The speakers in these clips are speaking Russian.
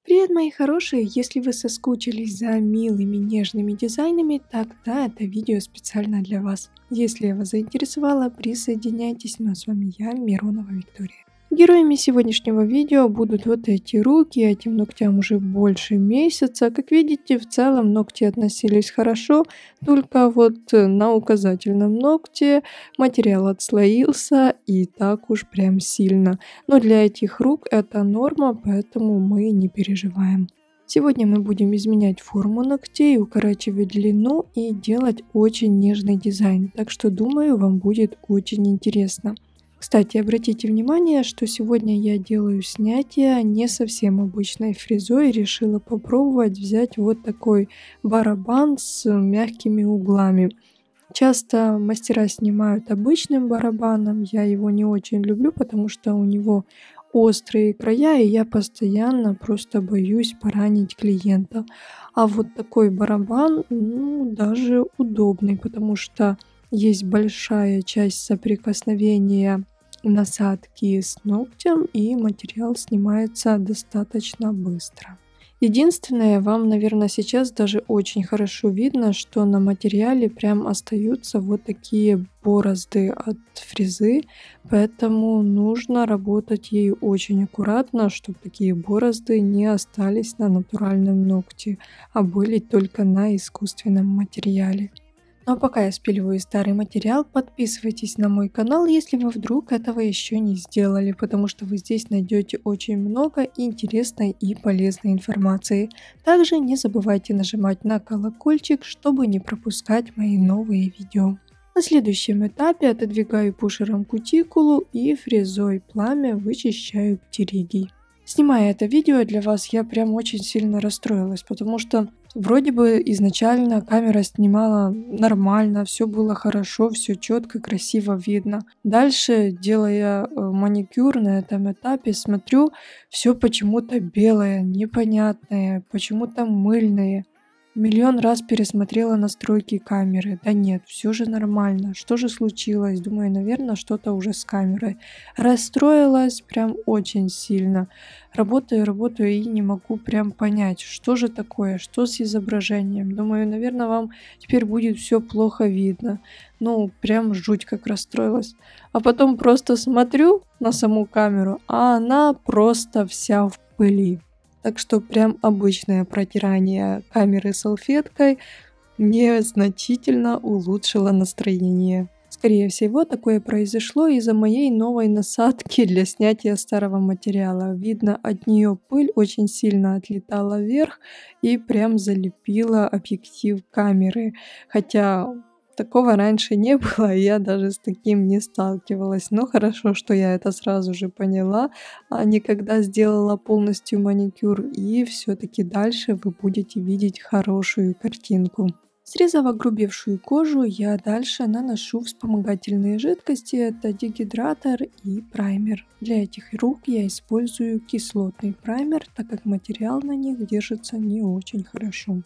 Привет, мои хорошие! Если вы соскучились за милыми нежными дизайнами, тогда это видео специально для вас. Если я вас заинтересовала, присоединяйтесь, ну а с вами я, Миронова Виктория. Героями сегодняшнего видео будут вот эти руки, этим ногтям уже больше месяца. Как видите, в целом ногти относились хорошо, только вот на указательном ногте материал отслоился и так уж прям сильно. Но для этих рук это норма, поэтому мы не переживаем. Сегодня мы будем изменять форму ногтей, укорачивать длину и делать очень нежный дизайн, так что думаю, вам будет очень интересно. Кстати, обратите внимание, что сегодня я делаю снятие не совсем обычной фрезой, решила попробовать взять вот такой барабан с мягкими углами. Часто мастера снимают обычным барабаном, я его не очень люблю, потому что у него острые края, и я постоянно просто боюсь поранить клиента. А вот такой барабан, даже удобный, потому что есть большая часть соприкосновения насадки с ногтем, и материал снимается достаточно быстро. Единственное, вам, наверное, сейчас даже очень хорошо видно, что на материале прям остаются вот такие борозды от фрезы, поэтому нужно работать ей очень аккуратно, чтобы такие борозды не остались на натуральном ногте, а были только на искусственном материале. Ну а пока я спиливаю старый материал, подписывайтесь на мой канал, если вы вдруг этого еще не сделали, потому что вы здесь найдете очень много интересной и полезной информации. Также не забывайте нажимать на колокольчик, чтобы не пропускать мои новые видео. На следующем этапе отодвигаю пушером кутикулу и фрезой пламя вычищаю птеригий. Снимая это видео для вас, я прям очень сильно расстроилась, потому что вроде бы изначально камера снимала нормально, все было хорошо, все четко, красиво видно. Дальше, делая маникюр на этом этапе, смотрю, все почему-то белое, непонятное, почему-то мыльное. Миллион раз пересмотрела настройки камеры. Да нет, все же нормально. Что же случилось? Думаю, наверное, что-то уже с камерой. Расстроилась прям очень сильно. Работаю и не могу прям понять, что же такое, что с изображением. Думаю, наверное, вам теперь будет все плохо видно. Ну, прям жуть как расстроилась. А потом просто смотрю на саму камеру, а она просто вся в пыли. Так что прям обычное протирание камеры салфеткой мне значительно улучшило настроение. Скорее всего, такое произошло из-за моей новой насадки для снятия старого материала. Видно, от нее пыль очень сильно отлетала вверх и прям залепила объектив камеры. Хотя такого раньше не было, и я даже с таким не сталкивалась. Но хорошо, что я это сразу же поняла, а не когда сделала полностью маникюр. И все-таки дальше вы будете видеть хорошую картинку. Срезав огрубевшую кожу, я дальше наношу вспомогательные жидкости, это дегидратор и праймер. Для этих рук я использую кислотный праймер, так как материал на них держится не очень хорошо.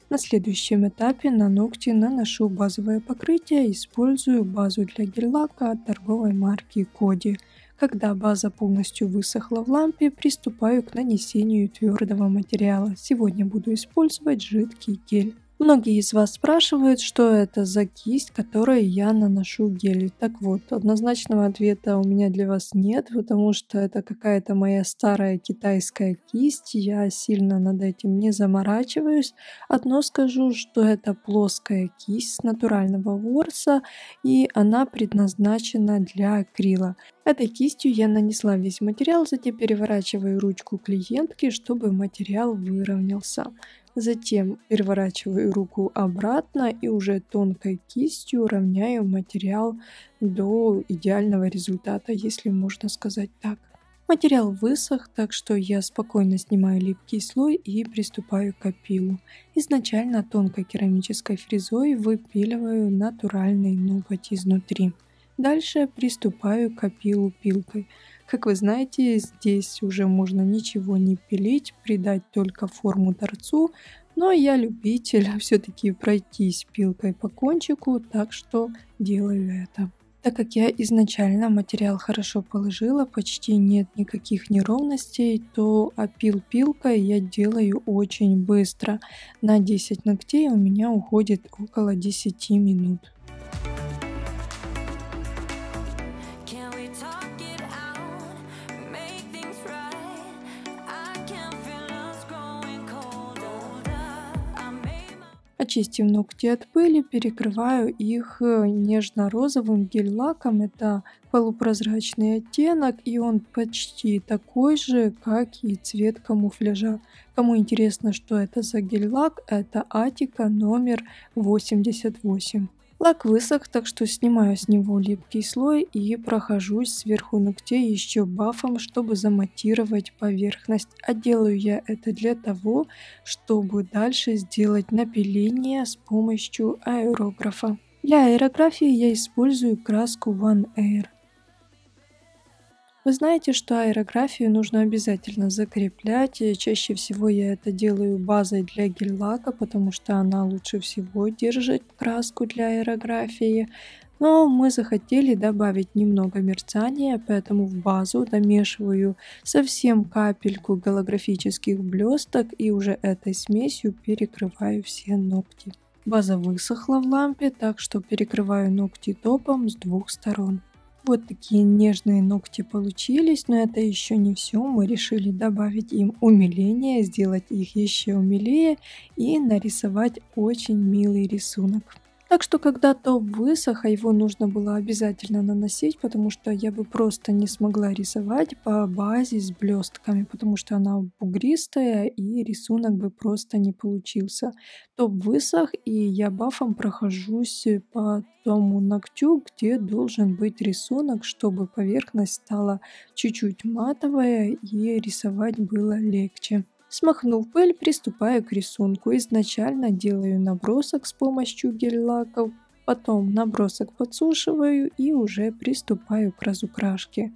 На следующем этапе на ногти наношу базовое покрытие, использую базу для гель-лака от торговой марки Коди. Когда база полностью высохла в лампе, приступаю к нанесению твердого материала. Сегодня буду использовать жидкий гель. Многие из вас спрашивают, что это за кисть, которой я наношу гель. Так вот, однозначного ответа у меня для вас нет, потому что это какая-то моя старая китайская кисть. Я сильно над этим не заморачиваюсь. Одно скажу, что это плоская кисть с натурального ворса, и она предназначена для акрила. Этой кистью я нанесла весь материал, затем переворачиваю ручку клиентки, чтобы материал выровнялся. Затем переворачиваю руку обратно и уже тонкой кистью равняю материал до идеального результата, если можно сказать так. Материал высох, так что я спокойно снимаю липкий слой и приступаю к опилу. Изначально тонкой керамической фрезой выпиливаю натуральный ноготь изнутри. Дальше приступаю к опилу пилкой. Как вы знаете, здесь уже можно ничего не пилить, придать только форму торцу, но я любитель все-таки пройтись пилкой по кончику, так что делаю это. Так как я изначально материал хорошо положила, почти нет никаких неровностей, то опил-пилкой я делаю очень быстро. На 10 ногтей у меня уходит около 10 минут. Can we talk it out? Make things right. I can feel us growing colder. I made my Очистив ногти от пыли, перекрываю их нежно-розовым гель-лаком. Это полупрозрачный оттенок, и он почти такой же, как и цвет камуфляжа. Кому интересно, что это за гель-лак, это Атика номер 88. Лак высох, так что снимаю с него липкий слой и прохожусь сверху ногтей еще бафом, чтобы заматировать поверхность. А делаю я это для того, чтобы дальше сделать напиление с помощью аэрографа. Для аэрографии я использую краску One Air. Вы знаете, что аэрографию нужно обязательно закреплять. И чаще всего я это делаю базой для гель-лака, потому что она лучше всего держит краску для аэрографии. Но мы захотели добавить немного мерцания, поэтому в базу домешиваю совсем капельку голографических блесток и уже этой смесью перекрываю все ногти. База высохла в лампе, так что перекрываю ногти топом с двух сторон. Вот такие нежные ногти получились, но это еще не все. Мы решили добавить им умиление, сделать их еще умилее и нарисовать очень милый рисунок. Так что когда топ высох, а его нужно было обязательно наносить, потому что я бы просто не смогла рисовать по базе с блестками, потому что она бугристая и рисунок бы просто не получился. Топ высох, и я бафом прохожусь по тому ногтю, где должен быть рисунок, чтобы поверхность стала чуть-чуть матовая и рисовать было легче. Смахнув пыль, приступаю к рисунку. Изначально делаю набросок с помощью гель-лаков, потом набросок подсушиваю и уже приступаю к разукрашке.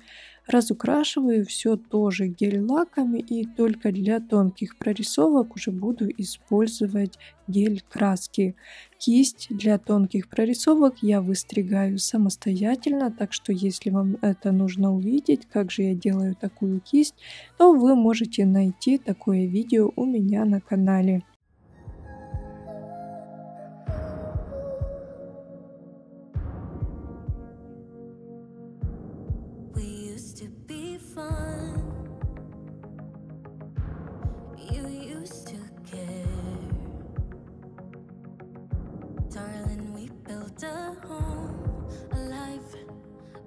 Разукрашиваю все тоже гель-лаками, и только для тонких прорисовок уже буду использовать гель-краски. Кисть для тонких прорисовок я выстригаю самостоятельно, так что если вам это нужно увидеть, как же я делаю такую кисть, то вы можете найти такое видео у меня на канале. We used to be fun. You used to care. Darling, we built a home, a life.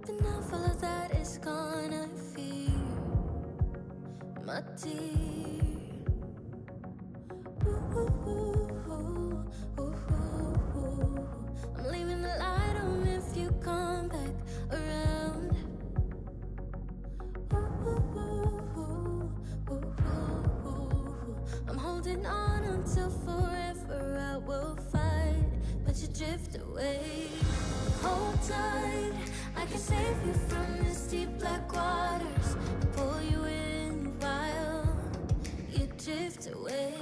But now all of that is gone. I fear, my dear. Ooh, ooh, ooh, ooh, ooh, ooh. I'm leaving the light on if you come back around. I'm holding on until forever. I will fight, but you drift away. Hold tight, I can save you from these deep black waters. Pull you in while you drift away.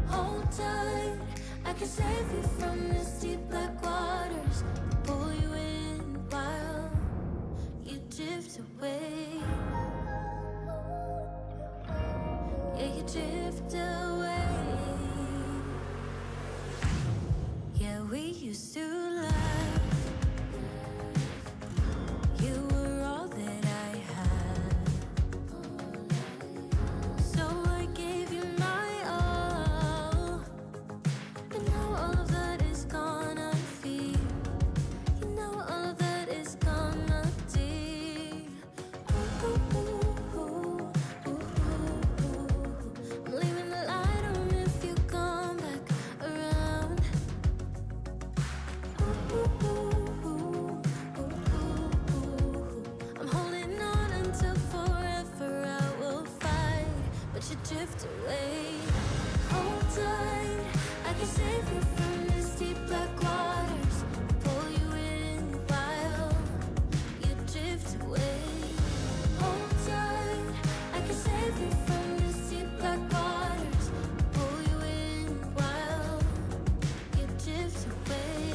Hold tight, I can save you from these deep black waters. Pull you in while you drift away. Yeah, you drift away. Yeah, we used to laugh. You were all that I had. So I gave you my all. But now all of that is gone. I feel, you know, all of that is gone. My dear. Ooh, ooh, ooh, ooh, ooh. I'm leaving the light on if you come back around. Ooh, ooh, ooh, ooh, ooh. I'm holding on until forever. I will fight, but you drift away. Hold tight, I can save you from these deep black waters. Pull you in while you drift away. Hold tight, I can save you from these deep black waters. Pull you in while you drift away.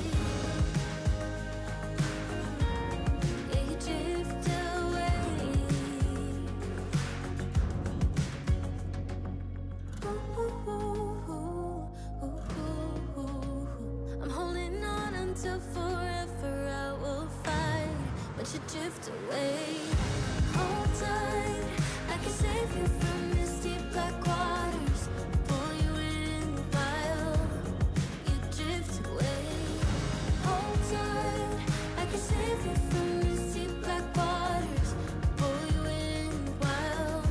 I'm holding on until forever I will fight, but you drift away. Hold tight, I can save you from this deep black waters, pull you in while you drift away. Hold tight, I can save you from this deep black waters, pull you in while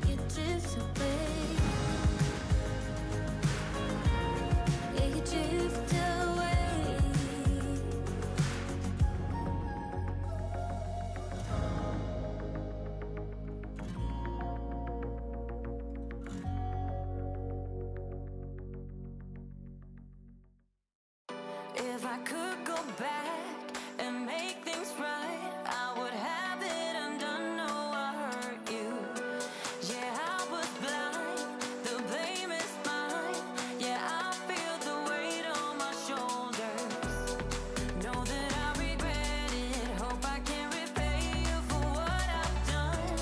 you drift away. Yeah, you drift away. If I could go back and make things right, I would have it undone. No, I hurt you. Yeah, I was blind. The blame is mine. Yeah, I feel the weight on my shoulders. Know that I regret it. Hope I can repay you for what I've done.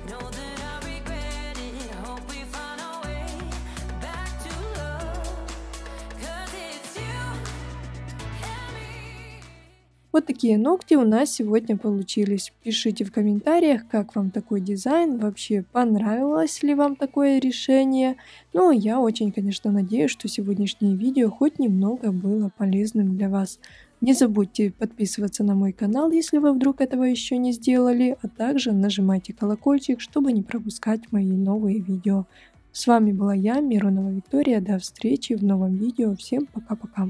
Know that I regret it. Hope we find our way back to love. 'Cause it's you and me. Вот такие ногти у нас сегодня получились. Пишите в комментариях, как вам такой дизайн, вообще понравилось ли вам такое решение. Ну, я очень, конечно, надеюсь, что сегодняшнее видео хоть немного было полезным для вас. Не забудьте подписываться на мой канал, если вы вдруг этого еще не сделали, а также нажимайте колокольчик, чтобы не пропускать мои новые видео. С вами была я, Миронова Виктория. До встречи в новом видео. Всем пока-пока.